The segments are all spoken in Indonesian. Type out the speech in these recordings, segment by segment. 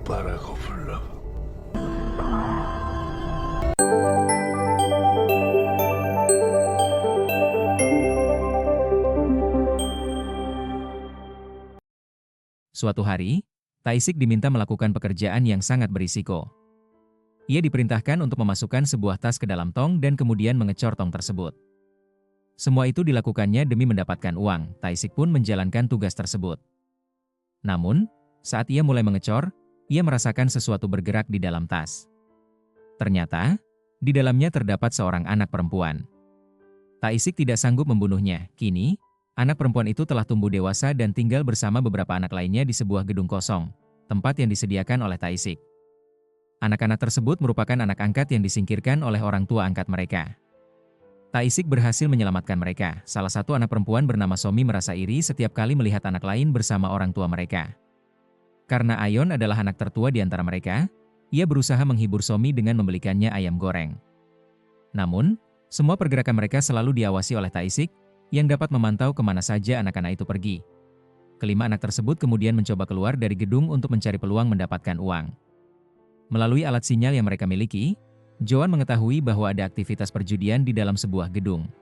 오빠라고 불러. Suatu hari, Taisik diminta melakukan pekerjaan yang sangat berisiko. Ia diperintahkan untuk memasukkan sebuah tas ke dalam tong dan kemudian mengecor tong tersebut. Semua itu dilakukannya demi mendapatkan uang. Taisik pun menjalankan tugas tersebut. Namun, saat ia mulai mengecor, ia merasakan sesuatu bergerak di dalam tas. Ternyata, di dalamnya terdapat seorang anak perempuan. Taisik tidak sanggup membunuhnya. Kini, anak perempuan itu telah tumbuh dewasa dan tinggal bersama beberapa anak lainnya di sebuah gedung kosong, tempat yang disediakan oleh Taisik. Anak-anak tersebut merupakan anak angkat yang disingkirkan oleh orang tua angkat mereka. Taisik berhasil menyelamatkan mereka. Salah satu anak perempuan bernama Somi merasa iri setiap kali melihat anak lain bersama orang tua mereka. Karena Ayon adalah anak tertua di antara mereka, ia berusaha menghibur Somi dengan membelikannya ayam goreng. Namun, semua pergerakan mereka selalu diawasi oleh Taisik, yang dapat memantau kemana saja anak-anak itu pergi. Kelima anak tersebut kemudian mencoba keluar dari gedung untuk mencari peluang mendapatkan uang. Melalui alat sinyal yang mereka miliki, Joan mengetahui bahwa ada aktivitas perjudian di dalam sebuah gedung.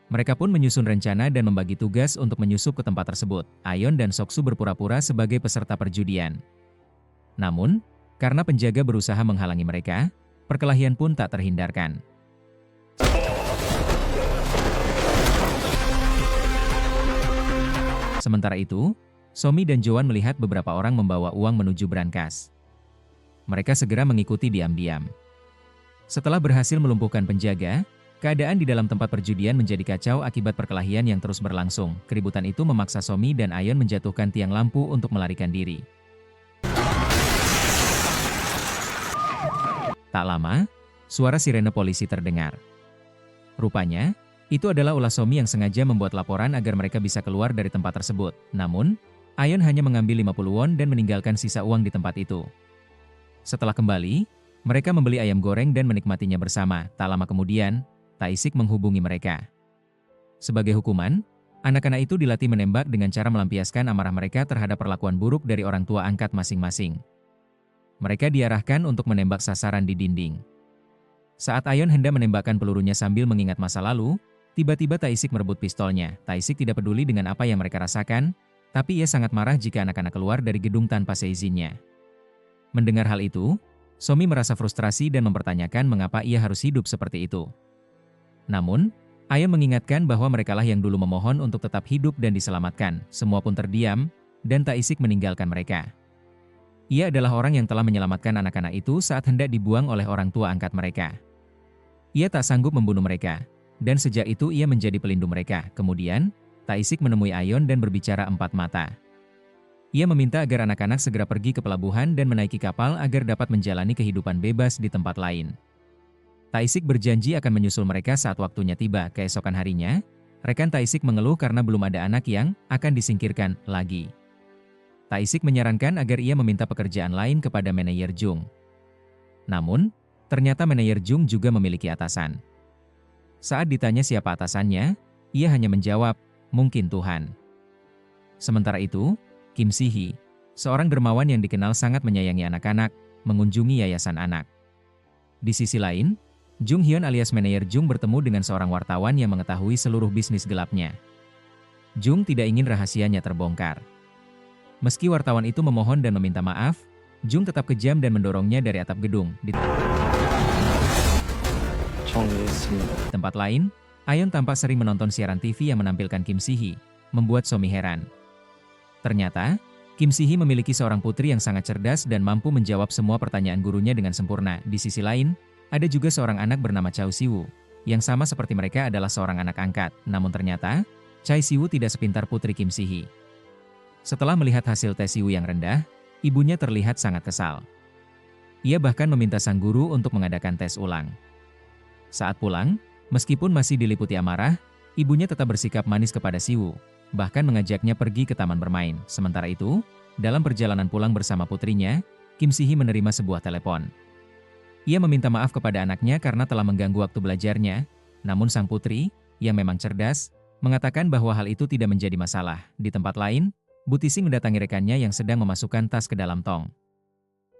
Mereka pun menyusun rencana dan membagi tugas untuk menyusup ke tempat tersebut. Ayon dan Soksu berpura-pura sebagai peserta perjudian. Namun, karena penjaga berusaha menghalangi mereka, perkelahian pun tak terhindarkan. Sementara itu, Somi dan Joan melihat beberapa orang membawa uang menuju brankas. Mereka segera mengikuti diam-diam. Setelah berhasil melumpuhkan penjaga, keadaan di dalam tempat perjudian menjadi kacau akibat perkelahian yang terus berlangsung. Keributan itu memaksa Somi dan Ayon menjatuhkan tiang lampu untuk melarikan diri. Tak lama, suara sirene polisi terdengar. Rupanya, itu adalah ulah Somi yang sengaja membuat laporan agar mereka bisa keluar dari tempat tersebut. Namun, Ayon hanya mengambil 50 won dan meninggalkan sisa uang di tempat itu. Setelah kembali, mereka membeli ayam goreng dan menikmatinya bersama. Tak lama kemudian, Taisik menghubungi mereka. Sebagai hukuman, anak-anak itu dilatih menembak dengan cara melampiaskan amarah mereka terhadap perlakuan buruk dari orang tua angkat masing-masing. Mereka diarahkan untuk menembak sasaran di dinding. Saat Ayon hendak menembakkan pelurunya sambil mengingat masa lalu, tiba-tiba Taisik merebut pistolnya. Taisik tidak peduli dengan apa yang mereka rasakan, tapi ia sangat marah jika anak-anak keluar dari gedung tanpa seizinnya. Mendengar hal itu, Somi merasa frustrasi dan mempertanyakan mengapa ia harus hidup seperti itu. Namun, Ayon mengingatkan bahwa merekalah yang dulu memohon untuk tetap hidup dan diselamatkan. Semua pun terdiam, dan Taisik meninggalkan mereka. Ia adalah orang yang telah menyelamatkan anak-anak itu saat hendak dibuang oleh orang tua angkat mereka. Ia tak sanggup membunuh mereka, dan sejak itu ia menjadi pelindung mereka. Kemudian, Taisik menemui Ayon dan berbicara empat mata. Ia meminta agar anak-anak segera pergi ke pelabuhan dan menaiki kapal agar dapat menjalani kehidupan bebas di tempat lain. Taisik berjanji akan menyusul mereka saat waktunya tiba. Keesokan harinya, rekan Taisik mengeluh karena belum ada anak yang akan disingkirkan lagi. Taisik menyarankan agar ia meminta pekerjaan lain kepada manajer Jung. Namun, ternyata manajer Jung juga memiliki atasan. Saat ditanya siapa atasannya, ia hanya menjawab, mungkin Tuhan. Sementara itu, Kim Si-hee, seorang dermawan yang dikenal sangat menyayangi anak-anak, mengunjungi yayasan anak. Di sisi lain, Jung Hyun alias manajer Jung bertemu dengan seorang wartawan yang mengetahui seluruh bisnis gelapnya. Jung tidak ingin rahasianya terbongkar. Meski wartawan itu memohon dan meminta maaf, Jung tetap kejam dan mendorongnya dari atap gedung. Di tempat lain, Ayon tampak sering menonton siaran TV yang menampilkan Kim Si-hee, membuat Somi heran. Ternyata, Kim Si-hee memiliki seorang putri yang sangat cerdas dan mampu menjawab semua pertanyaan gurunya dengan sempurna. Di sisi lain, ada juga seorang anak bernama Chao Si-woo, yang sama seperti mereka adalah seorang anak angkat. Namun ternyata, Chai Si-woo tidak sepintar putri Kim Si-hee. Setelah melihat hasil tes Si-woo yang rendah, ibunya terlihat sangat kesal. Ia bahkan meminta sang guru untuk mengadakan tes ulang. Saat pulang, meskipun masih diliputi amarah, ibunya tetap bersikap manis kepada Si-woo, bahkan mengajaknya pergi ke taman bermain. Sementara itu, dalam perjalanan pulang bersama putrinya, Kim Si-hee menerima sebuah telepon. Ia meminta maaf kepada anaknya karena telah mengganggu waktu belajarnya, namun sang putri, yang memang cerdas, mengatakan bahwa hal itu tidak menjadi masalah. Di tempat lain, Bu Tising mendatangi rekannya yang sedang memasukkan tas ke dalam tong.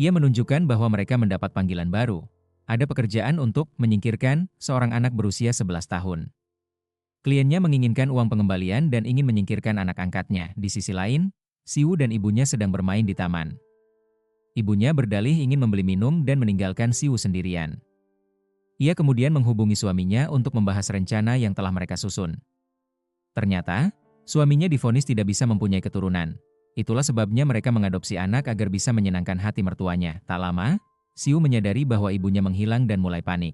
Ia menunjukkan bahwa mereka mendapat panggilan baru. Ada pekerjaan untuk menyingkirkan seorang anak berusia 11 tahun. Kliennya menginginkan uang pengembalian dan ingin menyingkirkan anak angkatnya. Di sisi lain, Siwu dan ibunya sedang bermain di taman. Ibunya berdalih ingin membeli minum dan meninggalkan Siwu sendirian. Ia kemudian menghubungi suaminya untuk membahas rencana yang telah mereka susun. Ternyata, suaminya divonis tidak bisa mempunyai keturunan. Itulah sebabnya mereka mengadopsi anak agar bisa menyenangkan hati mertuanya. Tak lama, Siwu menyadari bahwa ibunya menghilang dan mulai panik.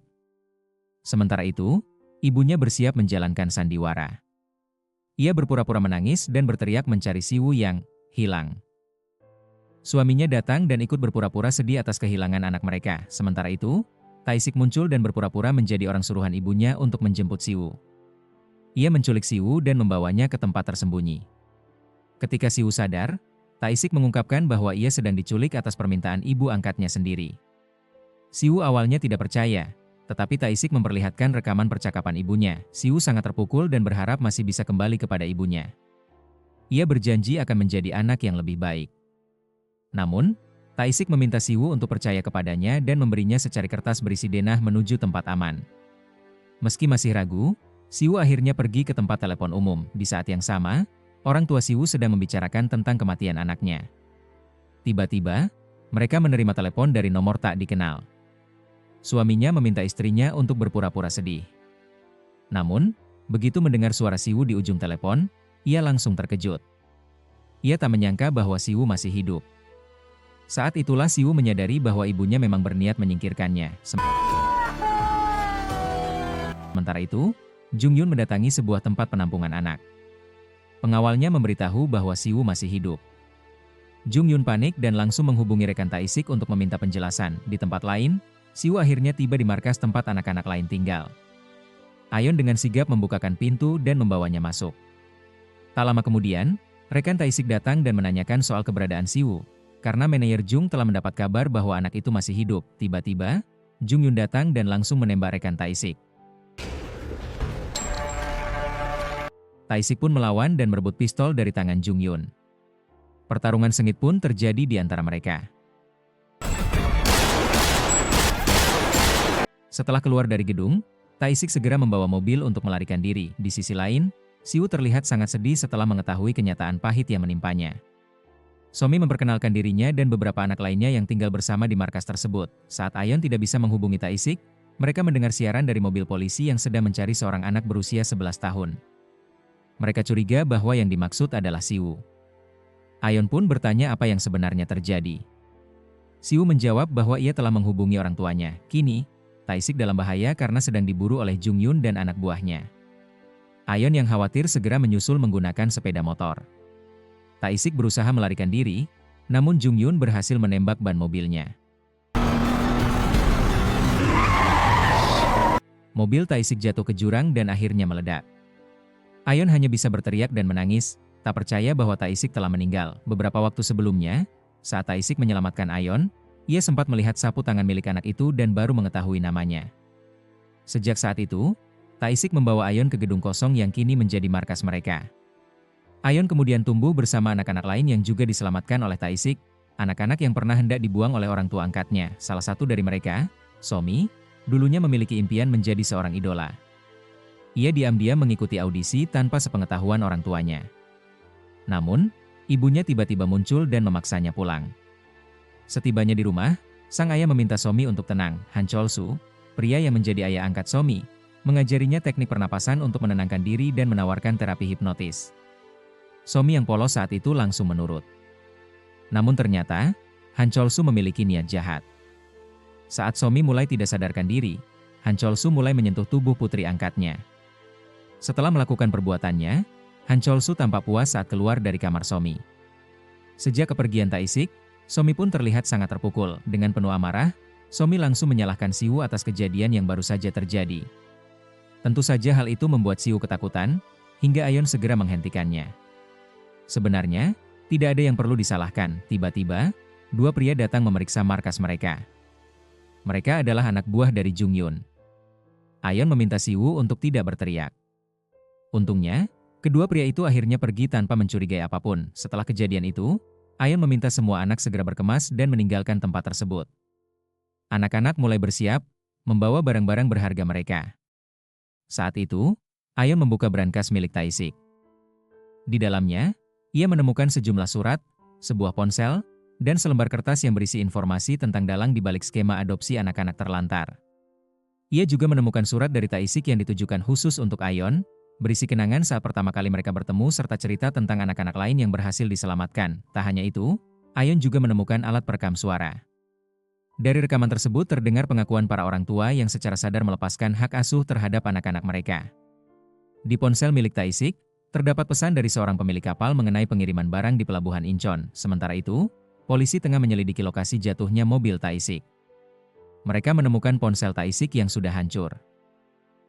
Sementara itu, ibunya bersiap menjalankan sandiwara. Ia berpura-pura menangis dan berteriak mencari Siwu yang hilang. Suaminya datang dan ikut berpura-pura sedih atas kehilangan anak mereka. Sementara itu, Taisik muncul dan berpura-pura menjadi orang suruhan ibunya untuk menjemput Siwu. Ia menculik Siwu dan membawanya ke tempat tersembunyi. Ketika Siwu sadar, Taisik mengungkapkan bahwa ia sedang diculik atas permintaan ibu angkatnya sendiri. Siwu awalnya tidak percaya, tetapi Taisik memperlihatkan rekaman percakapan ibunya. Siwu sangat terpukul dan berharap masih bisa kembali kepada ibunya. Ia berjanji akan menjadi anak yang lebih baik. Namun, Taisik meminta Siwu untuk percaya kepadanya dan memberinya secari kertas berisi denah menuju tempat aman. Meski masih ragu, Siwu akhirnya pergi ke tempat telepon umum. Di saat yang sama, orang tua Siwu sedang membicarakan tentang kematian anaknya. Tiba-tiba, mereka menerima telepon dari nomor tak dikenal. Suaminya meminta istrinya untuk berpura-pura sedih. Namun, begitu mendengar suara Siwu di ujung telepon, ia langsung terkejut. Ia tak menyangka bahwa Siwu masih hidup. Saat itulah Siwu menyadari bahwa ibunya memang berniat menyingkirkannya. Sementara itu, Jung Yun mendatangi sebuah tempat penampungan anak. Pengawalnya memberitahu bahwa Siwu masih hidup. Jung Yun panik dan langsung menghubungi rekan Taisik untuk meminta penjelasan. Di tempat lain, Siwu akhirnya tiba di markas tempat anak-anak lain tinggal. Ayon dengan sigap membukakan pintu dan membawanya masuk. Tak lama kemudian, rekan Taisik datang dan menanyakan soal keberadaan Siwu. Karena manajer Jung telah mendapat kabar bahwa anak itu masih hidup. Tiba-tiba, Jung Yun datang dan langsung menembak rekan Taisik. Taisik pun melawan dan merebut pistol dari tangan Jung Yun. Pertarungan sengit pun terjadi di antara mereka. Setelah keluar dari gedung, Taisik segera membawa mobil untuk melarikan diri. Di sisi lain, Siwu terlihat sangat sedih setelah mengetahui kenyataan pahit yang menimpanya. Somi memperkenalkan dirinya dan beberapa anak lainnya yang tinggal bersama di markas tersebut. Saat Ayon tidak bisa menghubungi Taisik, mereka mendengar siaran dari mobil polisi yang sedang mencari seorang anak berusia 11 tahun. Mereka curiga bahwa yang dimaksud adalah Siwu. Ayon pun bertanya apa yang sebenarnya terjadi. Siwu menjawab bahwa ia telah menghubungi orang tuanya. Kini, Taisik dalam bahaya karena sedang diburu oleh Jung Yun dan anak buahnya. Ayon yang khawatir segera menyusul menggunakan sepeda motor. Taisik berusaha melarikan diri, namun Jung Yun berhasil menembak ban mobilnya. Mobil Taisik jatuh ke jurang dan akhirnya meledak. Ayon hanya bisa berteriak dan menangis, tak percaya bahwa Taisik telah meninggal. Beberapa waktu sebelumnya, saat Taisik menyelamatkan Ayon, ia sempat melihat sapu tangan milik anak itu dan baru mengetahui namanya. Sejak saat itu, Taisik membawa Ayon ke gedung kosong yang kini menjadi markas mereka. Ayon kemudian tumbuh bersama anak-anak lain yang juga diselamatkan oleh Taisik, anak-anak yang pernah hendak dibuang oleh orang tua angkatnya. Salah satu dari mereka, Somi, dulunya memiliki impian menjadi seorang idola. Ia diam-diam mengikuti audisi tanpa sepengetahuan orang tuanya. Namun, ibunya tiba-tiba muncul dan memaksanya pulang. Setibanya di rumah, sang ayah meminta Somi untuk tenang. Han Chol-su, pria yang menjadi ayah angkat Somi, mengajarinya teknik pernapasan untuk menenangkan diri dan menawarkan terapi hipnotis. Somi yang polos saat itu langsung menurut. Namun ternyata, Han Chol-su memiliki niat jahat. Saat Somi mulai tidak sadarkan diri, Han Chol-su mulai menyentuh tubuh putri angkatnya. Setelah melakukan perbuatannya, Han Chol-su tampak puas saat keluar dari kamar Somi. Sejak kepergian Taisik, Somi pun terlihat sangat terpukul. Dengan penuh amarah, Somi langsung menyalahkan Siwu atas kejadian yang baru saja terjadi. Tentu saja hal itu membuat Siwu ketakutan, hingga Ayon segera menghentikannya. Sebenarnya, tidak ada yang perlu disalahkan. Tiba-tiba, dua pria datang memeriksa markas mereka. Mereka adalah anak buah dari Jung Yun. Ayon meminta Siwu untuk tidak berteriak. Untungnya, kedua pria itu akhirnya pergi tanpa mencurigai apapun. Setelah kejadian itu, Ayeon meminta semua anak segera berkemas dan meninggalkan tempat tersebut. Anak-anak mulai bersiap, membawa barang-barang berharga mereka. Saat itu, Ayeon membuka brankas milik Tae-sik. Di dalamnya, ia menemukan sejumlah surat, sebuah ponsel, dan selembar kertas yang berisi informasi tentang dalang di balik skema adopsi anak-anak terlantar. Ia juga menemukan surat dari Tae-sik yang ditujukan khusus untuk Ayeon, berisi kenangan saat pertama kali mereka bertemu serta cerita tentang anak-anak lain yang berhasil diselamatkan. Tak hanya itu, Ayeon juga menemukan alat perekam suara. Dari rekaman tersebut terdengar pengakuan para orang tua yang secara sadar melepaskan hak asuh terhadap anak-anak mereka. Di ponsel milik Tae-sik, terdapat pesan dari seorang pemilik kapal mengenai pengiriman barang di pelabuhan Incheon. Sementara itu, polisi tengah menyelidiki lokasi jatuhnya mobil Tae-sik. Mereka menemukan ponsel Tae-sik yang sudah hancur.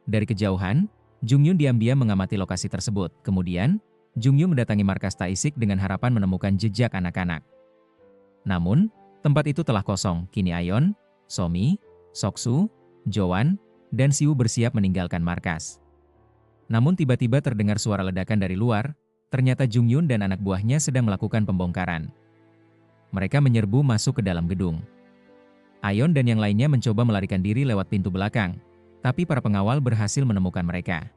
Dari kejauhan, Jung-yoon diam-diam mengamati lokasi tersebut. Kemudian, Jung-yoon mendatangi markas Tae-sik dengan harapan menemukan jejak anak-anak. Namun, tempat itu telah kosong. Kini Ayeon, Somi, Soksu, Joan, dan Siwoo bersiap meninggalkan markas. Namun tiba-tiba terdengar suara ledakan dari luar. Ternyata Jung-yoon dan anak buahnya sedang melakukan pembongkaran. Mereka menyerbu masuk ke dalam gedung. Ayeon dan yang lainnya mencoba melarikan diri lewat pintu belakang, tapi para pengawal berhasil menemukan mereka.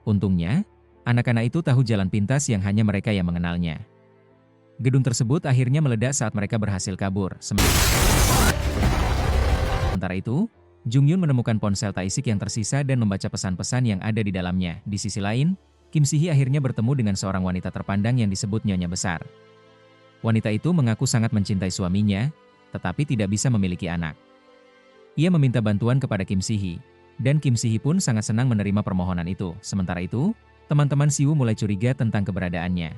Untungnya, anak-anak itu tahu jalan pintas yang hanya mereka yang mengenalnya. Gedung tersebut akhirnya meledak saat mereka berhasil kabur. Sementara itu, Jung-yoon menemukan ponsel Tae-sik yang tersisa dan membaca pesan-pesan yang ada di dalamnya. Di sisi lain, Kim Si-hee akhirnya bertemu dengan seorang wanita terpandang yang disebut Nyonya Besar. Wanita itu mengaku sangat mencintai suaminya, tetapi tidak bisa memiliki anak. Ia meminta bantuan kepada Kim Si-hee, dan Kim Si-hee pun sangat senang menerima permohonan itu. Sementara itu, teman-teman Siwoo mulai curiga tentang keberadaannya.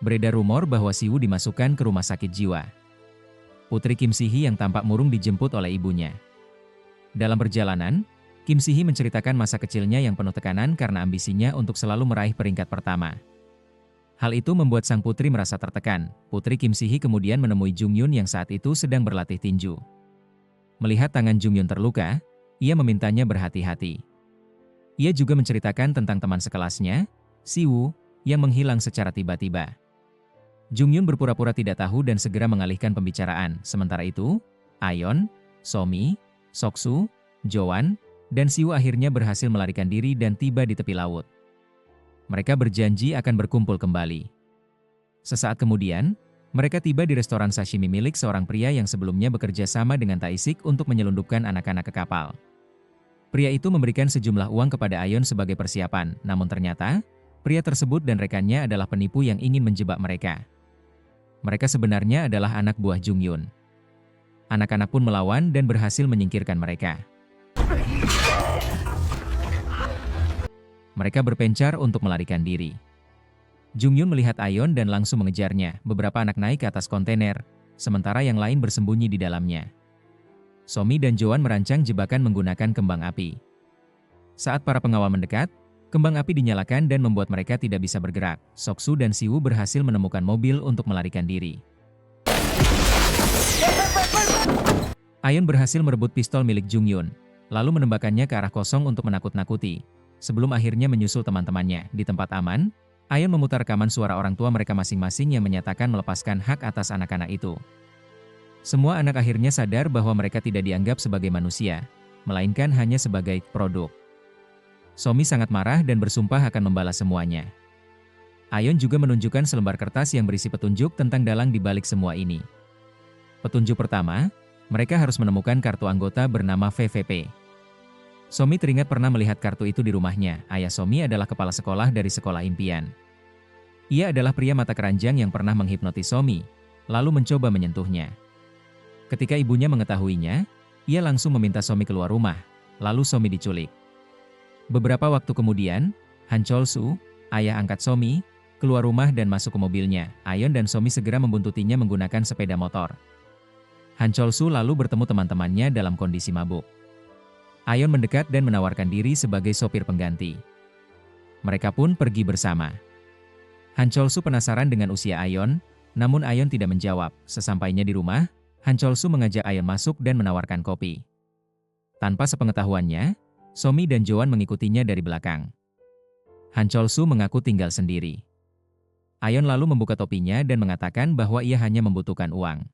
Beredar rumor bahwa Siwoo dimasukkan ke rumah sakit jiwa. Putri Kim Si-hee yang tampak murung dijemput oleh ibunya. Dalam perjalanan, Kim Si-hee menceritakan masa kecilnya yang penuh tekanan karena ambisinya untuk selalu meraih peringkat pertama. Hal itu membuat sang putri merasa tertekan. Putri Kim Si-hee kemudian menemui Jung-yoon yang saat itu sedang berlatih tinju. Melihat tangan Jung-yoon terluka, ia memintanya berhati-hati. Ia juga menceritakan tentang teman sekelasnya, Siwoo, yang menghilang secara tiba-tiba. Jung-yoon berpura-pura tidak tahu dan segera mengalihkan pembicaraan. Sementara itu, Ayeon, Somi, Soksu, Joan, dan Siwoo akhirnya berhasil melarikan diri dan tiba di tepi laut. Mereka berjanji akan berkumpul kembali. Sesaat kemudian, mereka tiba di restoran sashimi milik seorang pria yang sebelumnya bekerja sama dengan Tae-sik untuk menyelundupkan anak-anak ke kapal. Pria itu memberikan sejumlah uang kepada Ayeon sebagai persiapan, namun ternyata, pria tersebut dan rekannya adalah penipu yang ingin menjebak mereka. Mereka sebenarnya adalah anak buah Jung-yoon. Anak-anak pun melawan dan berhasil menyingkirkan mereka. Mereka berpencar untuk melarikan diri. Jung-yoon melihat Ayeon dan langsung mengejarnya. Beberapa anak naik ke atas kontainer, sementara yang lain bersembunyi di dalamnya. Somi dan Joan merancang jebakan menggunakan kembang api. Saat para pengawal mendekat, kembang api dinyalakan dan membuat mereka tidak bisa bergerak. Soksu dan Siwoo berhasil menemukan mobil untuk melarikan diri. Ayeon berhasil merebut pistol milik Jung-yoon, lalu menembakkannya ke arah kosong untuk menakut-nakuti. Sebelum akhirnya menyusul teman-temannya di tempat aman, Ayeon memutar rekaman suara orang tua mereka masing-masing yang menyatakan melepaskan hak atas anak-anak itu. Semua anak akhirnya sadar bahwa mereka tidak dianggap sebagai manusia, melainkan hanya sebagai produk. Somi sangat marah dan bersumpah akan membalas semuanya. Ayeon juga menunjukkan selembar kertas yang berisi petunjuk tentang dalang di balik semua ini. Petunjuk pertama, mereka harus menemukan kartu anggota bernama VVP. Somi teringat pernah melihat kartu itu di rumahnya. Ayah Somi adalah kepala sekolah dari sekolah impian. Ia adalah pria mata keranjang yang pernah menghipnotis Somi, lalu mencoba menyentuhnya. Ketika ibunya mengetahuinya, ia langsung meminta Somi keluar rumah, lalu Somi diculik. Beberapa waktu kemudian, Han Chol-soo, ayah angkat Somi, keluar rumah dan masuk ke mobilnya. Ayeon dan Somi segera membuntutinya menggunakan sepeda motor. Han Chol-soo lalu bertemu teman-temannya dalam kondisi mabuk. Ayeon mendekat dan menawarkan diri sebagai sopir pengganti. Mereka pun pergi bersama. Han Chol-soo penasaran dengan usia Ayeon, namun Ayeon tidak menjawab. Sesampainya di rumah, Han Chol-soo mengajak Ayeon masuk dan menawarkan kopi. Tanpa sepengetahuannya, Somi dan Joan mengikutinya dari belakang. Han Chol-soo mengaku tinggal sendiri. Ayon lalu membuka topinya dan mengatakan bahwa ia hanya membutuhkan uang.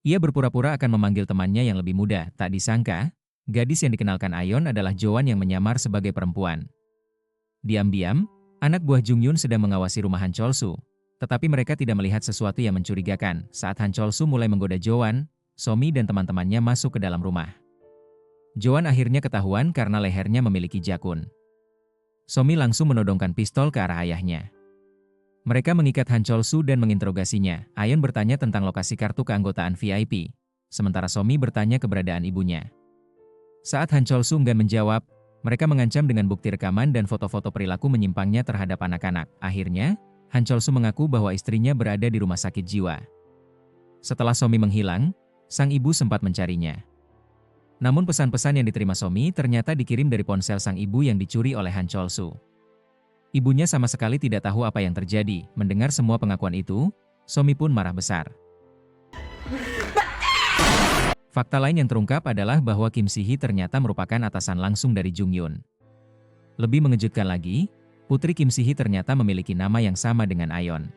Ia berpura-pura akan memanggil temannya yang lebih muda. Tak disangka, gadis yang dikenalkan Ayon adalah Joan yang menyamar sebagai perempuan. Diam-diam, anak buah Jungyun sedang mengawasi rumah Han Cholsu. Tetapi mereka tidak melihat sesuatu yang mencurigakan saat Han Cholsu mulai menggoda Joan, Somi dan teman-temannya masuk ke dalam rumah. Joan akhirnya ketahuan karena lehernya memiliki jakun. Somi langsung menodongkan pistol ke arah ayahnya. Mereka mengikat Han Cholsu dan menginterogasinya. Ayon bertanya tentang lokasi kartu keanggotaan VIP, sementara Somi bertanya keberadaan ibunya. Saat Han Cholsu enggan menjawab, mereka mengancam dengan bukti rekaman dan foto-foto perilaku menyimpangnya terhadap anak-anak. Akhirnya, Han Cholsu mengaku bahwa istrinya berada di rumah sakit jiwa. Setelah Somi menghilang, sang ibu sempat mencarinya. Namun pesan-pesan yang diterima Somi ternyata dikirim dari ponsel sang ibu yang dicuri oleh Han Cholsu. Ibunya sama sekali tidak tahu apa yang terjadi. Mendengar semua pengakuan itu, Somi pun marah besar. Fakta lain yang terungkap adalah bahwa Kim Si-hee ternyata merupakan atasan langsung dari Jungyun. Lebih mengejutkan lagi, putri Kim Si-hee ternyata memiliki nama yang sama dengan Ayon.